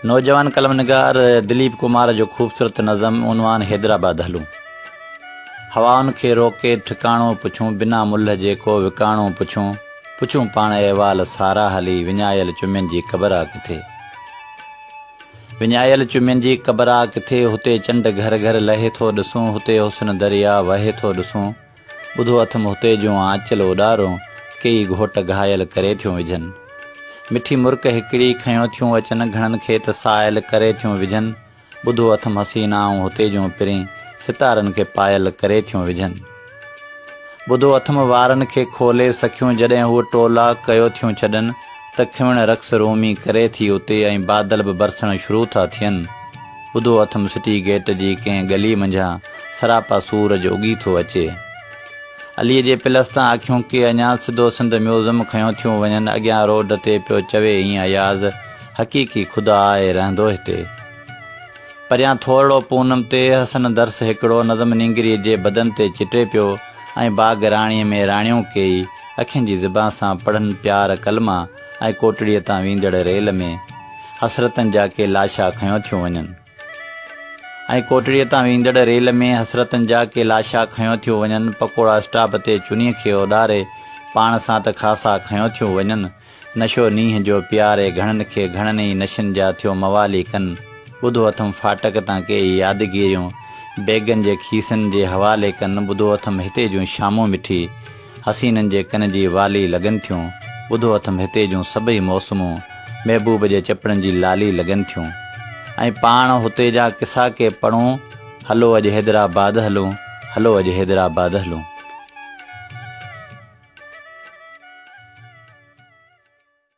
नौजवान कलमनिगार दिलीप कुमार जो ख़ूबसूरत नज़म उनवान हैदराबाद हलूं। हवाउनि खे रोके ठिकाणो पुछूं, बिना मुल्ह जे को विकाणो पुछूं, पुछूं पाण अहिवाल सारा हली, विञायल चुमियुनि जी क़बर आहे किथे। विञायल चुमियुनि जी क़बर आहे किथे, हुते चंड घर घर लहे थो ॾिसूं, हुते हुस्न दरिया वहे थो ॾिसूं। ॿुधो अथमि हुते जो आंचल उॾारो, कई घोट घायल करे थियूं विझनि। मिठी मुर्क हिकिड़ी खयों थियूं अचनि, घणनि खे त सायल करे थियूं विझनि। ॿुधो अथमि हसीनाऊं हुते जूं पिरी, सितारनि खे पायल करे थियूं विझनि। ॿुधो अथमि वारनि खे खोले सखियूं, जॾहिं हूअ टोला कयो थियूं छॾनि, त खिवण रक्स रोमी करे थी उते, ऐं बादल बि बरसण शुरू था थियनि। ॿुधो अथमि सिटी गेट जी कंहिं गली मंझां, सरापा सूरज उगी थो अचे। अलीअ जे पिलस्तां अखियूं के अञा सिधो सिंध म्यूज़ियम खयों थियूं वञनि, अॻियां रोड ते पियो चवे ईअं अयाज़, हक़ीक़ी ख़ुदा आहे रहंदो हिते। परियां थोरो पूनम ते हसन दर्स हिकिड़ो, नज़म निंगरीअ जे बदन ते चिटे पियो, ऐं बाग़ राणीअ में राणियूं कई, अखियुनि जी ज़िबां सां पढ़नि प्यार कलमा, ऐं कोटड़ीअ तां वेंदड़ रेल में हसरतनि जा के लाशा खयों थियूं वञनि। ऐं कोटड़ीअ तां वेंदड़ रेल में हसरतनि जा के लाशा खयों थियूं वञनि। पकोड़ा स्टॉप ते चुनीअ खे उॾारे, पाण सां त ख़ासा खयों थियूं वञनि। नशो नींहं जो प्यारे घणनि खे, घणनि ई नशनि जा थियो मवाली कनि। ॿुधो अथमि फाटक तां के यादगिरियूं, बैगनि जे खीसनि जे हवाले कनि। ॿुधो अथमि हिते जूं शामूं मिठी, हसीननि जे कन जी वाली लॻनि थियूं। ॿुधो अथमि हिते जूं सभई मौसमूं, महबूब जे चपड़नि जी लाली लॻनि थियूं। ऐं पाण हुते जा किसा के पढ़ूं, हलो अॼु हैदराबाद हलूं, हलो अॼु हैदराबाद हलूं।